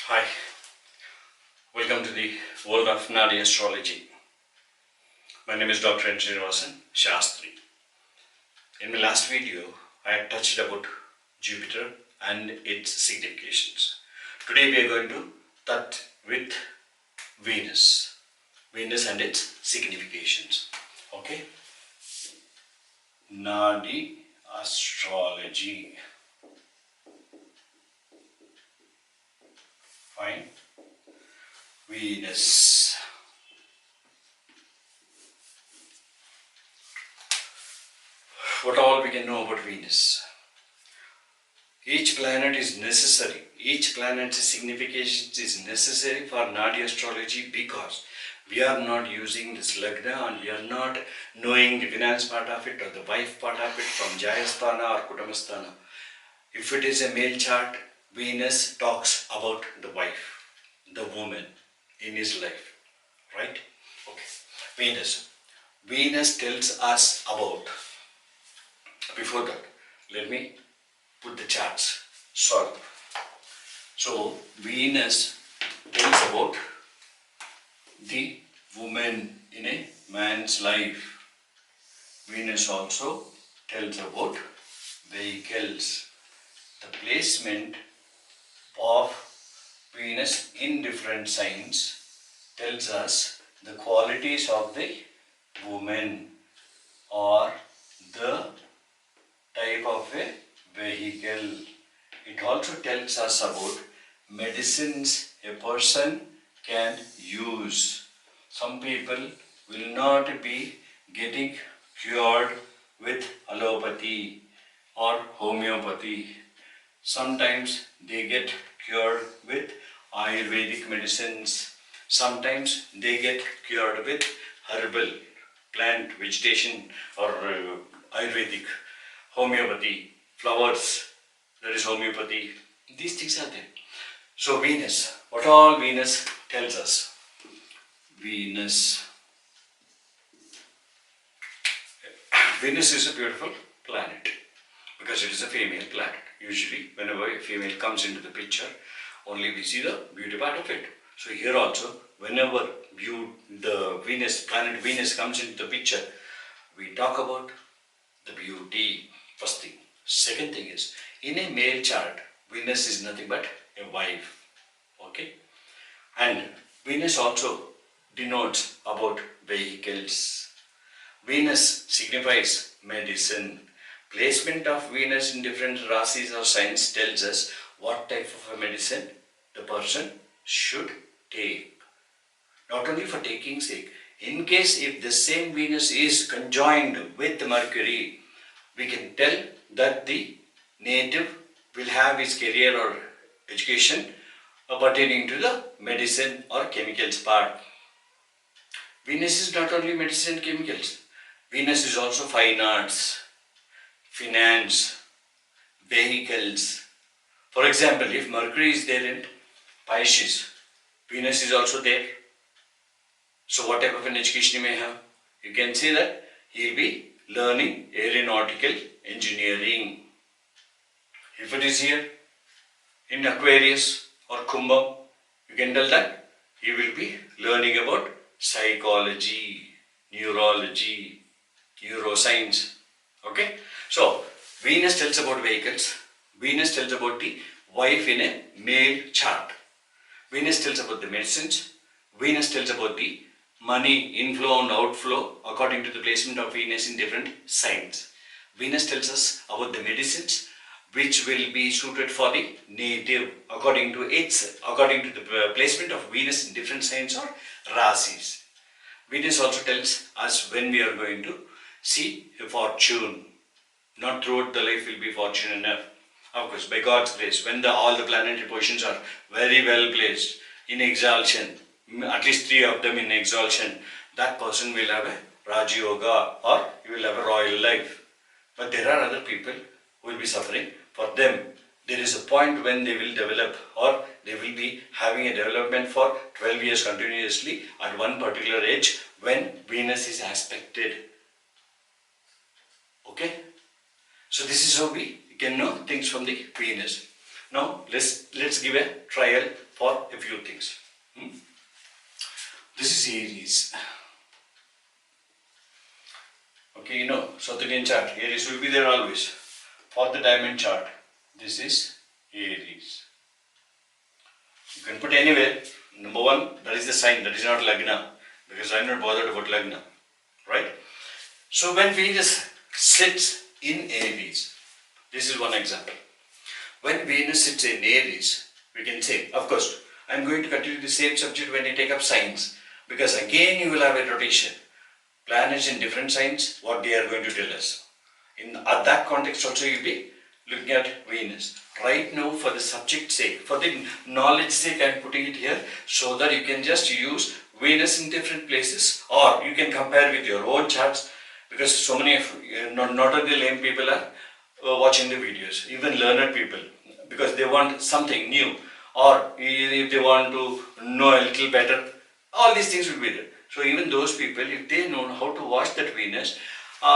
Hi, welcome to the world of Naadi Astrology. My name is Dr. Naadi-srinivasan, Shastri. In my last video, I had touched about Jupiter and its significations. Today we are going to touch with Venus and its significations. Okay? Naadi Astrology. Fine. Venus. What all we can know about Venus? Each planet is necessary. Each planet's signification is necessary for Naadi astrology because we are not using this Lagna and we are not knowing the finance part of it or the wife part of it from Jayasthana or Kutumbasthana. If it is a male chart, Venus talks about the wife, the woman in his life, right? Okay. Venus tells us about, before that, let me put the charts. So, Venus tells about the woman in a man's life. Venus also tells about vehicles. The placement of Venus in different signs tells us the qualities of the woman or the type of a vehicle. It also tells us about medicines a person can use. Some people will not be getting cured with allopathy or homeopathy. Sometimes they get cured with Ayurvedic medicines. Sometimes they get cured with herbal, plant, vegetation or Ayurvedic, homeopathy, flowers, that is homeopathy. These things are there. So Venus, what all Venus tells us? Venus is a beautiful planet because it is a female planet. Usually, whenever a female comes into the picture, only we see the beauty part of it. So here also, whenever the planet Venus comes into the picture, we talk about the beauty, first thing. Second thing is, in a male chart, Venus is nothing but a wife. Okay? And Venus also denotes about vehicles. Venus signifies medicine. Placement of Venus in different rasis or signs tells us what type of a medicine the person should take. Not only for taking sake. In case if the same Venus is conjoined with Mercury, we can tell that the native will have his career or education pertaining to the medicine or chemicals part. Venus is not only medicine and chemicals. Venus is also fine arts, finance, vehicles. For example, if Mercury is there in Pisces, Venus is also there. So what type of an education he may have? You can say that he will be learning aeronautical engineering. If it is here in Aquarius or Kumbh, you can tell that he will be learning about psychology, neurology, neuroscience. Okay? So, Venus tells about vehicles. Venus tells about the wife in a male chart. Venus tells about the medicines. Venus tells about the money inflow and outflow according to the placement of Venus in different signs. Venus tells us about the medicines which will be suited for the native according to the placement of Venus in different signs or rasis. Venus also tells us when we are going to see a fortune. Not throughout the life will be fortune enough. Of course, by God's grace, when all the planetary positions are very well placed in exaltation, at least 3 of them in exaltation, that person will have a Raj Yoga or he will have a royal life. But there are other people who will be suffering. For them, there is a point when they will develop or they will be having a development for 12 years continuously at one particular age when Venus is aspected. Okay? So this is how we can know things from the Venus. Now let's give a trial for a few things. This is Aries. Okay, you know, South Indian chart, Aries will be there always. For the diamond chart, this is Aries. You can put anywhere. Number one, that is the sign, that is not Lagna, because I am not bothered about Lagna, right? So when Venus sits in Aries, this is one example. When Venus sits in Aries, we can say, of course, I am going to continue the same subject when you take up signs, because again you will have a rotation. Planets in different signs, what they are going to tell us. At that context also you will be looking at Venus. Right now, for the subject's sake, for the knowledge sake, I am putting it here so that you can just use Venus in different places, or you can compare with your own charts, because so many of not only lame people are watching the videos, even learned people, because they want something new, or if they want to know a little better, all these things will be there. So even those people, if they know how to watch that Venus,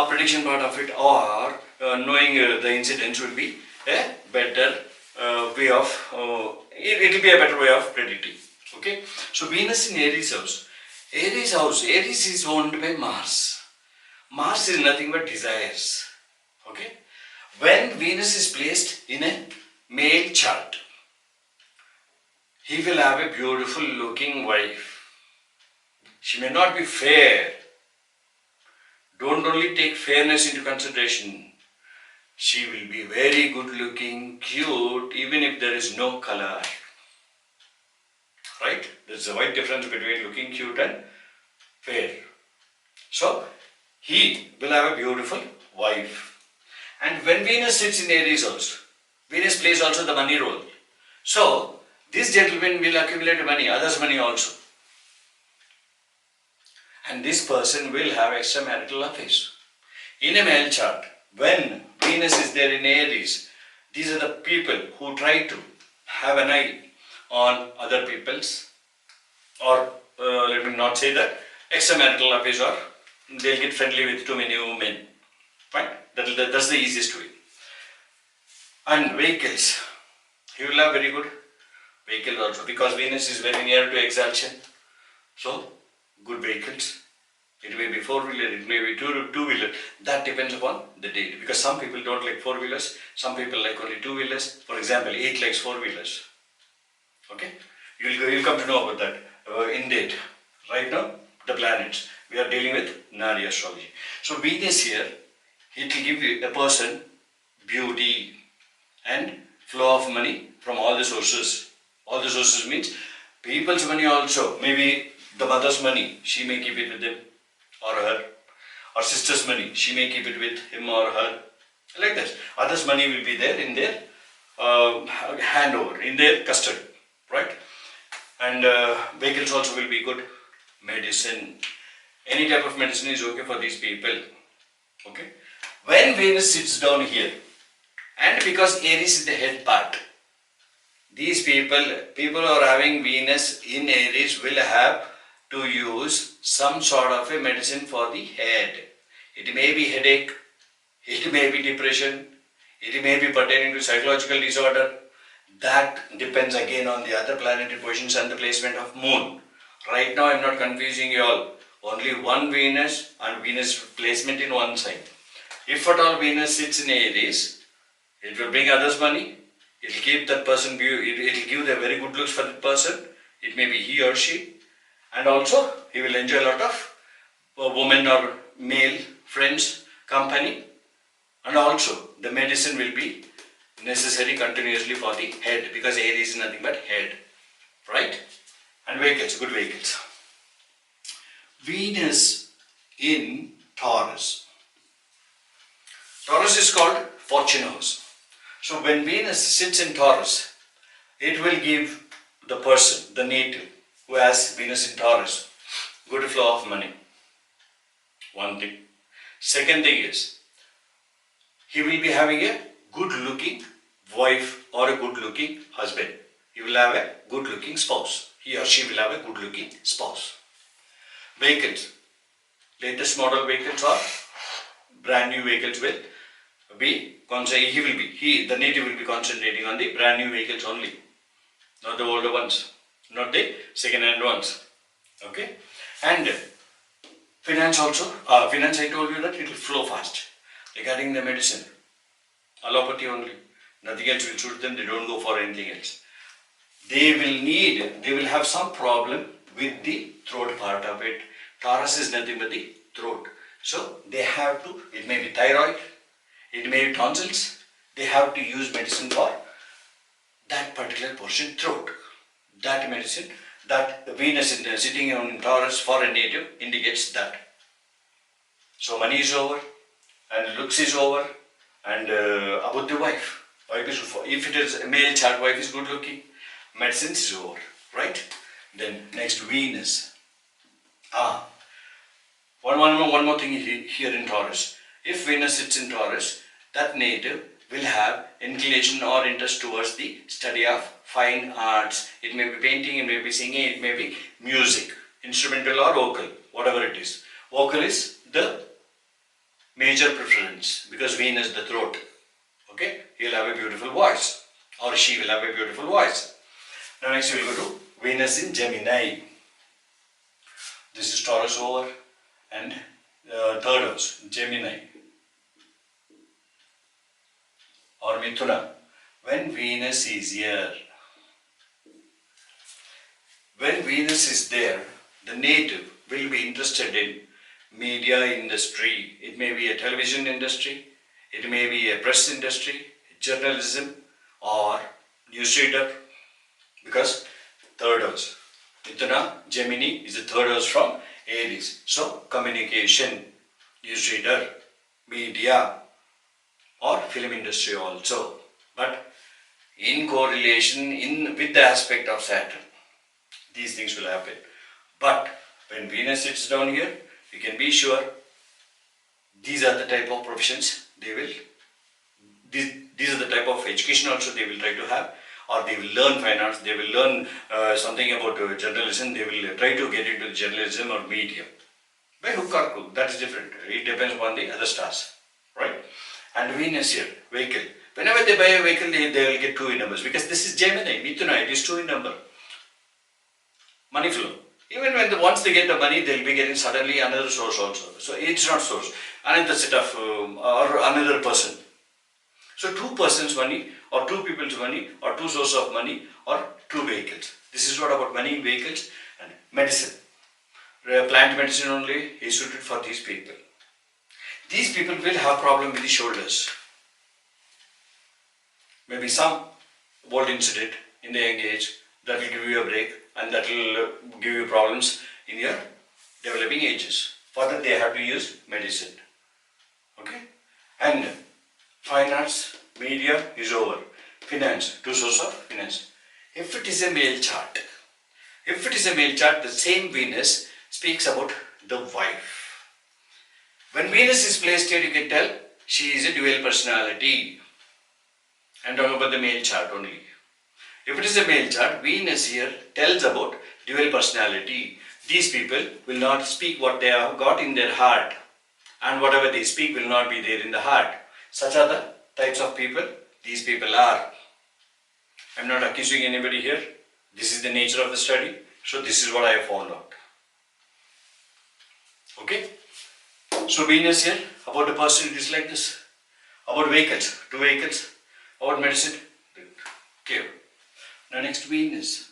prediction part of it, or knowing the incidents, will be a better way of, it will be a better way of predicting. Okay, so Venus in Aries house. Aries is owned by Mars. Mars is nothing but desires. Okay, when Venus is placed in a male chart, he will have a beautiful looking wife. She may not be fair. Don't only take fairness into consideration. She will be very good looking, cute, even if there is no color. Right? There's a wide difference between looking cute and fair. So, he will have a beautiful wife. And when Venus sits in Aries also, Venus plays also the money role. So, this gentleman will accumulate money, others' money also. And this person will have extramarital affairs. In a male chart, when Venus is there in Aries, these are the people who try to have an eye on other people's, or let me not say that, extramarital affairs, or they'll get friendly with too many women. Fine? That's the easiest way. And vehicles. He will have very good vehicles also, because Venus is very near to exaltation. So, good vehicles. It may be four-wheeler, it may be two-wheeler. That depends upon the date. Because some people don't like four-wheelers, some people like only two-wheelers. For example, 8 likes four-wheelers. Okay? You'll come to know about that in date. Right now, the planets. We are dealing with Naadi Astrology. So Venus here, it will give you a person beauty and flow of money from all the sources. All the sources means people's money also. Maybe the mother's money, she may keep it with them or her. Or sister's money, she may keep it with him or her. Like this. Others' money will be there in their handover, in their custody. Right? And vehicles also will be good. Medicine. Any type of medicine is okay for these people. Okay? When Venus sits down here, and because Aries is the head part, these people who are having Venus in Aries will have to use some sort of a medicine for the head. It may be headache, it may be depression, it may be pertaining to psychological disorder. That depends again on the other planetary positions and the placement of moon. Right now I am not confusing you all. Only one Venus and Venus placement in one sign. If at all Venus sits in Aries, it will bring others money. It will keep that person, it will give the very good looks for that person. It may be he or she. And also, he will enjoy a lot of women or male friends, company. And also, the medicine will be necessary continuously for the head, because Aries is nothing but head. Right? And vehicles, good vehicles. Venus in Taurus. Taurus is called fortune house. So when Venus sits in Taurus, it will give the person, the native, who has Venus in Taurus, good flow of money. One thing. Second thing is, he will be having a good looking wife or a good looking husband. He will have a good looking spouse. He or she will have a good looking spouse. Vehicles. Latest model vehicles or brand new vehicles will be, the native will be concentrating on the brand new vehicles only. not the older ones, not the second-hand ones. Okay, and finance also. Finance, I told you that it will flow fast. Regarding the medicine, allopathy only. Nothing else will suit them. They don't go for anything else. They will have some problem with the throat part of it. Taurus is nothing but the throat. So they have to, it may be thyroid, it may be tonsils. They have to use medicine for that particular portion, throat. That medicine, that Venus sitting on Taurus for a native indicates that. So money is over, and looks is over, and about the wife. If it is a male chart, wife is good looking, medicine is over, right? Then next, Venus. One more thing here in Taurus. If Venus sits in Taurus, that native will have inclination or interest towards the study of fine arts. It may be painting, it may be singing, it may be music, instrumental or vocal, whatever it is. Vocal is the major preference because Venus, the throat. Okay, he'll have a beautiful voice, or she will have a beautiful voice. Now next we'll go to Venus in Gemini. This is Taurus over, and third house, Gemini or Mithuna. When Venus is here, when Venus is there, the native will be interested in media industry. It may be a television industry, it may be a press industry, journalism or newsreader, because third house. Mithuna, Gemini is the third house from Aries. So communication, newsreader, media or film industry also. But in correlation with the aspect of Saturn, these things will happen. But when Venus sits down here, you can be sure these are the type of professions they will, these are the type of education also they will try to have, or they will learn fine arts, they will learn something about journalism, they will try to get into journalism or media. By hook or crook, that is different. It depends upon the other stars, right? And Venus here, vehicle. Whenever they buy a vehicle, they will get 2 in numbers, because this is Gemini, Mithuna, it is 2 in number. Money flow. Even when once they get the money, they will be getting suddenly another source also. So it's not source, another set of, or another person. So 2 persons' money, or 2 people's money, or 2 sources of money, or 2 vehicles. This is what about money, vehicles, and medicine. Plant medicine only is suited for these people. These people will have problem with the shoulders. Maybe some bold incident in the young age that will give you a break, and that will give you problems in your developing ages. For that they have to use medicine. Okay? And fine arts, media is over. Finance, 2 sources of finance. If it is a male chart, the same Venus speaks about the wife. When Venus is placed here, you can tell she is a dual personality. I'm talking about the male chart only. If it is a male chart, Venus here tells about dual personality. These people will not speak what they have got in their heart, and whatever they speak will not be there in the heart. Such are the types of people these people are. I'm not accusing anybody here. This is the nature of the study. So this is what I have found out. Okay? So Venus here, about the person, it is like this. About vehicles, 2 vehicles. About medicine, clear. Now next, Venus.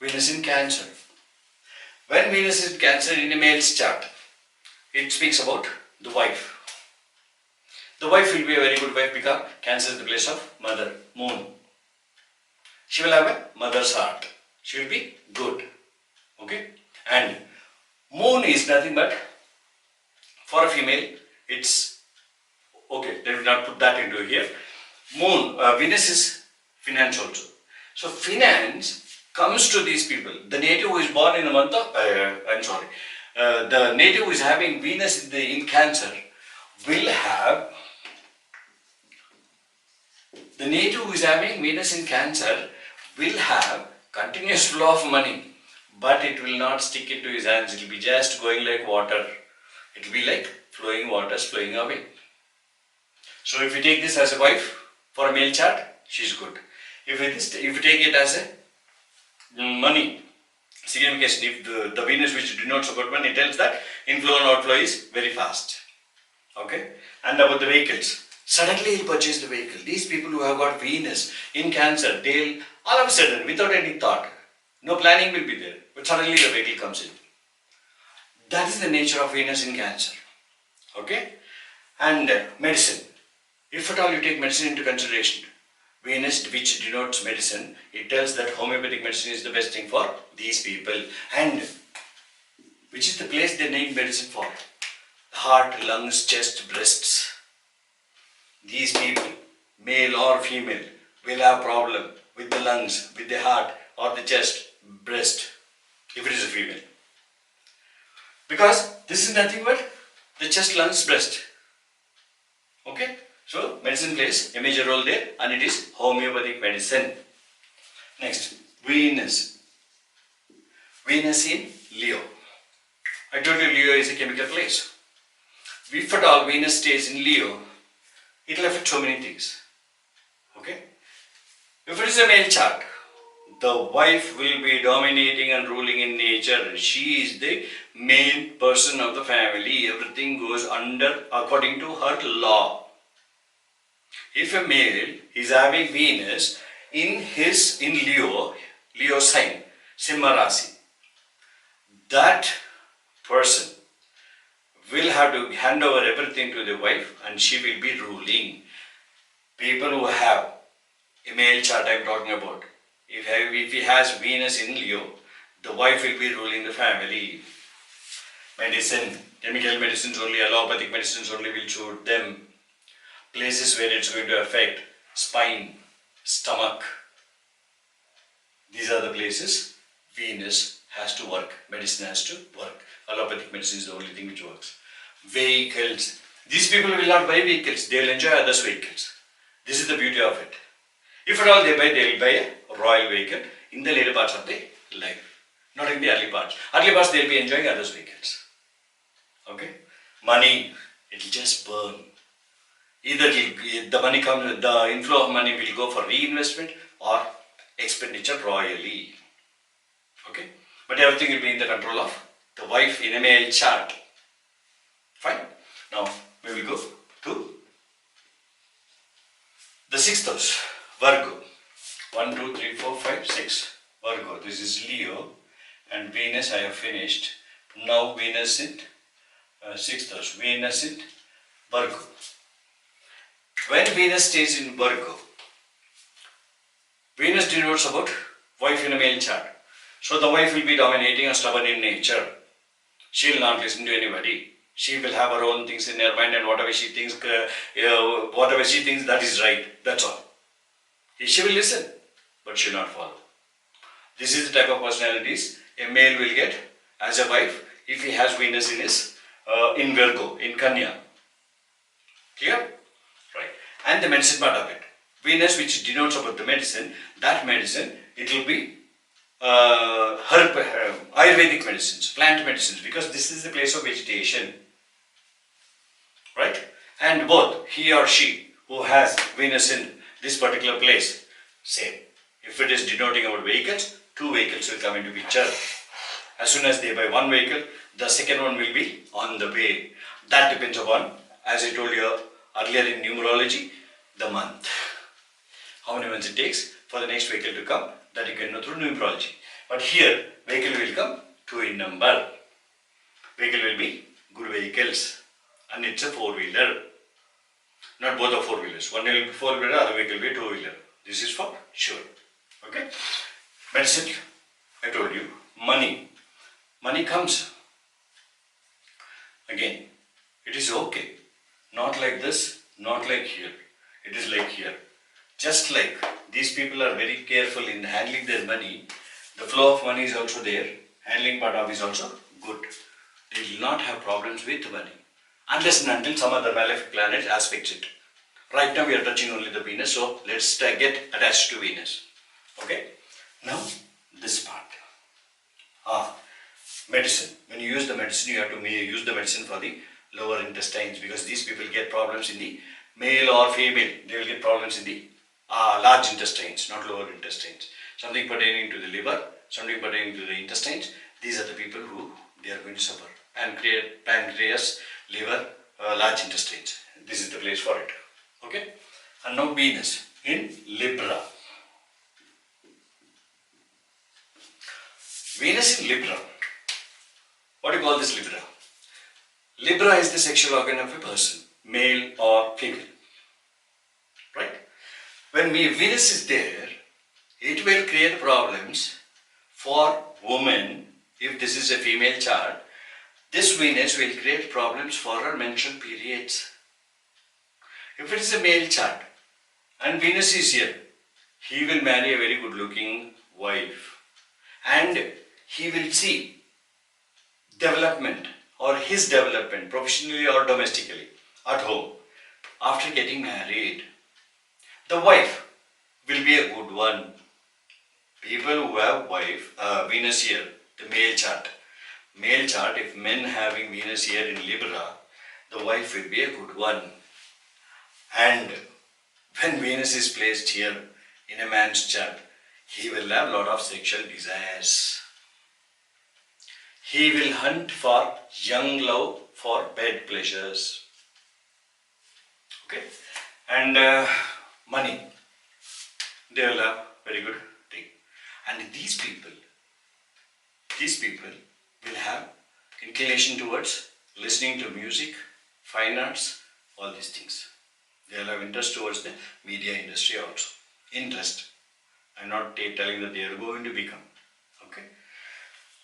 Venus in Cancer. When Venus is in Cancer in a male's chart, it speaks about the wife. The wife will be a very good wife because Cancer is the place of mother, moon. She will have a mother's heart. She will be good. Okay? And moon is nothing but, for a female, it's okay. Let me not put that into here. Moon, Venus is finance also. So finance comes to these people. The native who is born in the month of, the native who is having Venus in Cancer will have, the native who is having Venus in Cancer will have continuous flow of money, but it will not stick into his hands. It will be just going like water. It will be like flowing waters flowing away. So if you take this as a wife for a male chart, she's good. If you take it as a money signification, if the Venus which denotes about money tells that inflow and outflow is very fast. Okay? And about the vehicles, suddenly he'll purchase the vehicle. These people who have got Venus in Cancer, they'll all of a sudden, without any thought, no planning will be there, but suddenly the vehicle comes in. That is the nature of Venus in Cancer. Okay? And medicine. If at all you take medicine into consideration, Venus, which denotes medicine, it tells that homeopathic medicine is the best thing for these people. And which is the place they need medicine for? Heart, lungs, chest, breasts. These people, male or female, will have problem with the lungs, with the heart or the chest, breast, if it is a female. Because this is nothing but the chest, lungs, breast. Okay? So, medicine plays a major role there, and it is homeopathic medicine. Next, Venus. Venus in Leo. I told you Leo is a chemical place. If at all Venus stays in Leo, it will affect so many things. Okay? If it is a male chart, the wife will be dominating and ruling in nature. She is the main person of the family. Everything goes according to her law. If a male is having Venus in Leo sign, Simha Rasi, that person will have to hand over everything to the wife and she will be ruling. People who have a male chart I am talking about, if he has Venus in Leo, the wife will be ruling the family. Medicine, chemical medicines only, allopathic medicines only will suit them. Places where it's going to affect spine, stomach. These are the places Venus has to work, medicine has to work. Allopathic medicine is the only thing which works. Vehicles. These people will not buy vehicles, they will enjoy others' vehicles. This is the beauty of it. If at all they will buy a royal vehicle in the later parts of their life, not in the early parts. Early parts they will be enjoying others' vehicles. Okay? Money, it will just burn. Either the inflow of money will go for reinvestment or expenditure royally. Okay? But everything will be in the control of the wife in a male chart. Fine? Now we will go to the sixth house, Virgo. 1, 2, 3, 4, 5, 6. Virgo. This is Leo and Venus I have finished. Now Venus in sixth house. Venus in Virgo. When Venus stays in Virgo, Venus denotes about wife in a male chart. So the wife will be dominating and stubborn in nature. She will not listen to anybody. She will have her own things in her mind and whatever she thinks that is right. That's all. She will listen, but she will not follow. This is the type of personalities a male will get as a wife if he has Venus in Virgo, in Kanya. Clear? Right. And the medicine part of it. Venus, which denotes about the medicine, that medicine, it will be Ayurvedic medicines, plant medicines, because this is the place of vegetation. Right? And both he or she who has Venus in this particular place, same. If it is denoting about vehicles, 2 vehicles will come into picture. As soon as they buy 1 vehicle, the second one will be on the way. That depends upon, as I told you earlier in numerology, the month. How many months it takes for the next vehicle to come, that you can know through numerology. But here, vehicle will come 2 in number. Vehicle will be good vehicles. And it's a 4-wheeler. Not both are 4-wheelers. One will be 4-wheeler, other vehicle will be 2-wheeler. This is for sure. Okay? Medicine, I told you. Money. Money comes. Again, it is okay. Not like this, not like here. It is like here. Just like these people are very careful in handling their money, the flow of money is also there. Handling part of is also good. They will not have problems with money. Unless and until some other malefic planet aspects it. Right now we are touching only the Venus, so let's get attached to Venus. Okay? Now, this part. Medicine. When you use the medicine, you have to use the medicine for the lower intestines, because these people get problems in the male or female. They will get problems in the large intestines, not lower intestines. Something pertaining to the liver, something pertaining to the intestines. These are the people who they are going to suffer. Pancreas, liver, large intestines. This is the place for it. Okay. And now Venus in Libra. Venus in Libra. What do you call this Libra? Libra is the sexual organ of a person, male or female. Right? When Venus is there, it will create problems for women. If this is a female chart, this Venus will create problems for her menstrual periods. If it is a male chart and Venus is here, he will marry a very good looking wife and he will see development or his development professionally or domestically at home after getting married. The wife will be a good one. People who have Venus here, the male chart, if men having Venus here in Libra, the wife will be a good one. And when Venus is placed here in a man's chart, he will have a lot of sexual desires. He will hunt for young love for bed pleasures. Okay? And money, they will have very good thing. And these people will have inclination towards listening to music, fine arts, all these things. They will have interest towards the media industry also. Interest. I am not telling that they are going to become. Okay.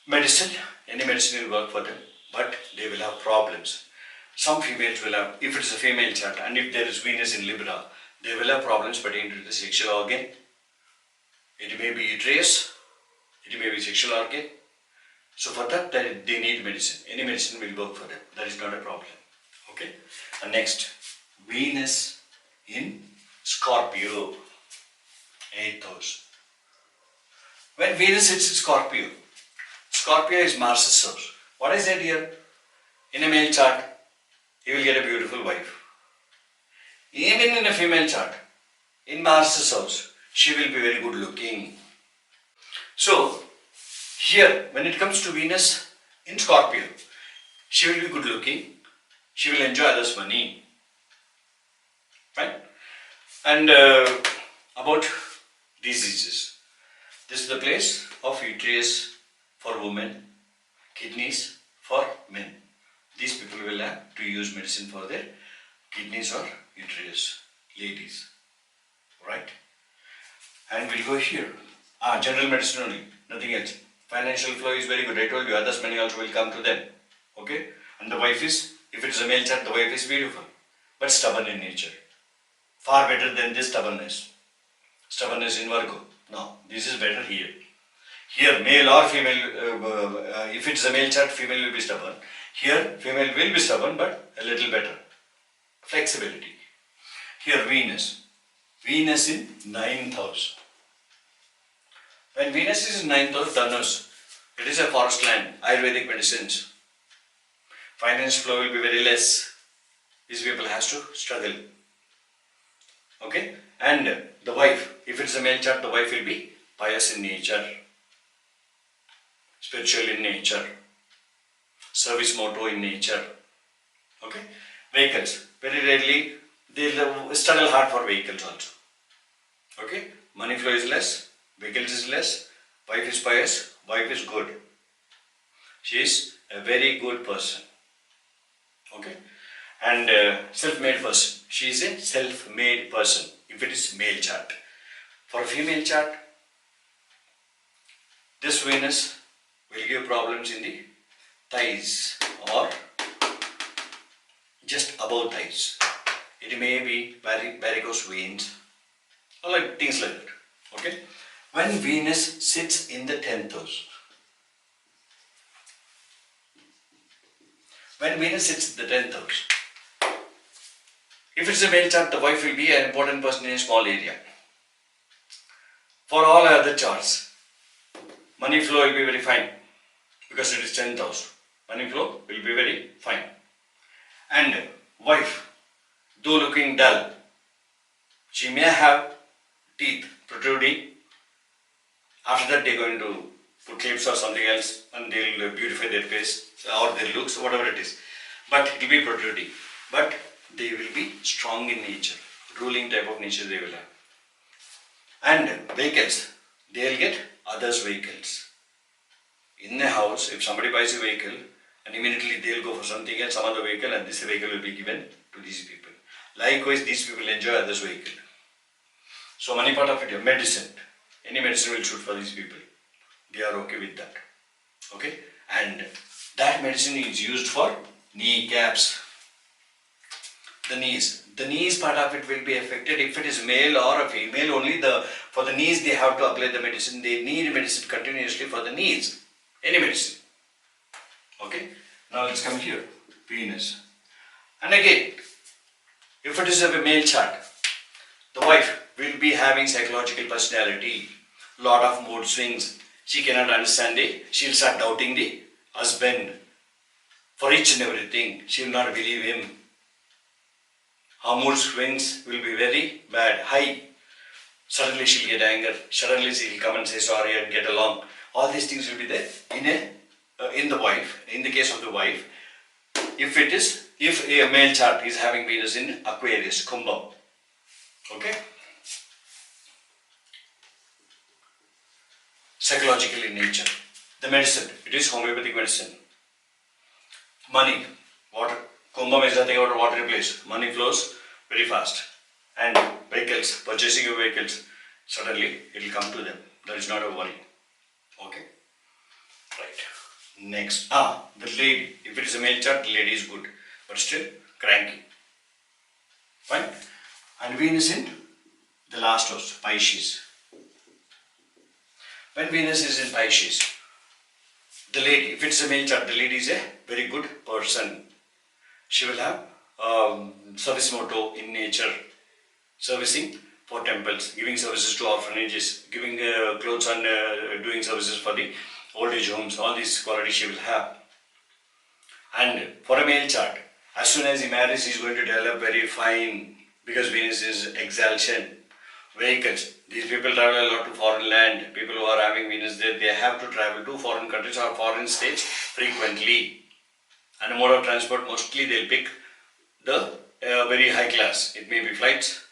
Medicine, any medicine will work for them, but they will have problems. Some females will have, if it is a female chart and if there is Venus in Libra, they will have problems pertaining to the sexual organ. It may be uterus, it may be sexual organ. So for that, they need medicine. Any medicine will work for them. That is not a problem. Okay. And next, Venus in Scorpio, 8th house. When Venus sits in Scorpio, Scorpio is Mars's house. What is that here? In a male chart, he will get a beautiful wife. Even in a female chart, in Mars's house, she will be very good looking. So, here, when it comes to Venus in Scorpio, she will be good looking. She will enjoy others' money. Right? And about diseases. This is the place of uterus for women, kidneys for men. These people will have to use medicine for their kidneys or uterus, ladies. Right? And we'll go here. General medicine only, nothing else. Financial flow is very good. I told you, others' money also will come to them. Okay? And the wife is, if it is a male chart, the wife is beautiful, but stubborn in nature. Far better than this stubbornness. Stubbornness in Virgo. No, this is better here. Here, male or female, if it's a male chart, female will be stubborn. Here, female will be stubborn, but a little better. Flexibility. Here, Venus. Venus in 9th house. When Venus is in 9th house, Taurus, it is a forest land, Ayurvedic medicines. Finance flow will be very less. These people has to struggle. Okay? And the wife, if it is a male chart, the wife will be pious in nature, spiritual in nature, service motto in nature. Okay? Vehicles, very rarely they struggle hard for vehicles also. Okay? Money flow is less, vehicles is less, wife is pious, wife is good. She is a very good person. Okay? And self-made person. She is a self-made person if it is male chart. For a female chart, this Venus will give problems in the thighs or just above thighs. It may be varicose veins or like things like that. Okay? When Venus sits in the 10th house, when Venus sits in the 10th house, if it's a male chart, the wife will be an important person in a small area. For all other charts, money flow will be very fine because it is 10th house. Money flow will be very fine. And wife, though looking dull, she may have teeth protruding. After that, they're going to put clips or something else and they'll beautify their face or their looks, whatever it is. But it will be protruding. But they will be strong in nature. Ruling type of nature they will have. And vehicles, they'll get others' vehicles. In a house, if somebody buys a vehicle, and immediately they'll go for something else, some other vehicle, and this vehicle will be given to these people. Likewise, these people enjoy others' vehicle. So money part of it, medicine. Any medicine will suit for these people. They are okay with that. Okay? And that medicine is used for kneecaps. The knees. The knees part of it will be affected if it is male or a female. Only for the knees they have to apply the medicine. They need medicine continuously for the knees. Any medicine. Okay? Now let's come here. Venus. And again, if it is a male chart, the wife will be having psychological personality, lot of mood swings. She cannot understand it. She will start doubting the husband for each and everything. She will not believe him. Her mood swings will be very bad, high. Suddenly she will get anger. Suddenly she will come and say sorry and get along. All these things will be there in the wife. In the case of the wife, if a male chart is having Venus in Aquarius, Kumbh. Okay? Psychological in nature. The medicine, it is homeopathic medicine. Money, water. Kumbh is nothing but a watery place. Money flows very fast. And vehicles, purchasing of vehicles, suddenly it will come to them. That is not a worry. Okay? Right. Next. The lady. If it is a male chart, the lady is good. But still cranky. Fine? And Venus in the last house, Pisces. When Venus is in Pisces, the lady, if it's a male chart, the lady is a very good person. She will have service motto in nature, servicing for temples, giving services to orphanages, giving clothes and doing services for the old age homes. All these qualities she will have. And for a male chart, as soon as he marries, he is going to develop very fine, because Venus is exaltation. Vehicles. These people travel a lot to foreign land. People who are having Venus there, they have to travel to foreign countries or foreign states frequently. And a mode of transport, mostly they'll pick the very high class. It may be flights,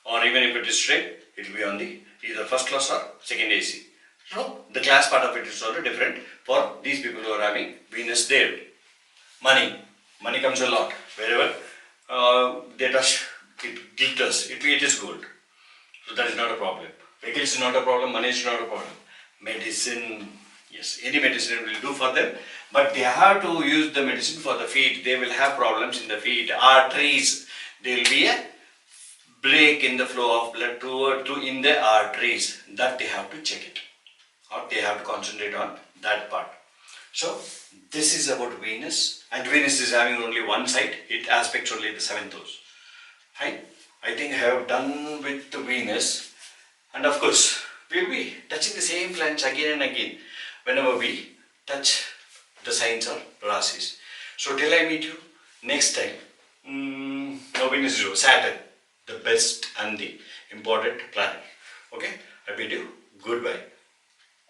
or even if it is train, it will be on the either first class or second AC. So the class part of it is also different for these people who are having Venus there. Money. Money comes a lot. Wherever they touch, it glitters. It is gold. So that is not a problem. Vehicles is not a problem. Money is not a problem. Medicine, yes, any medicine will do for them. But they have to use the medicine for the feet. They will have problems in the feet. Arteries. There will be a break in the flow of blood to in the arteries. That they have to check it. Or they have to concentrate on that part. So this is about Venus. And Venus is having only one side. It aspects only the 7th house. Fine. I think I have done with Venus, and of course we will be touching the same planets again and again whenever we touch the signs or rasis. So till I meet you next time, now Venus is Saturn, the best and the important planet. Okay, I bid you goodbye.